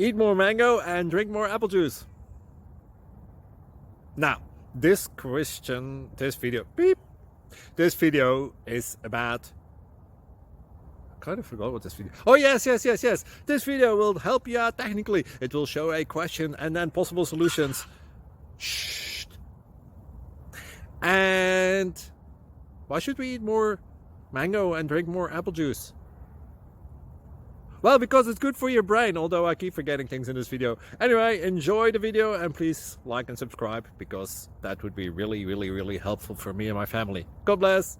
Eat more mango and drink more apple juice. Now, this video is about, I kind of forgot what this video. Oh, yes. This video will help you out technically. It will show a question and then possible solutions. Shh. And why should we eat more mango and drink more apple juice? Well, because it's good for your brain, although I keep forgetting things in this video. Anyway, enjoy the video and please like and subscribe, because that would be really helpful for me and my family. God bless!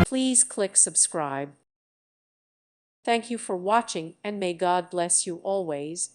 Please click subscribe. Thank you for watching, and may God bless you always.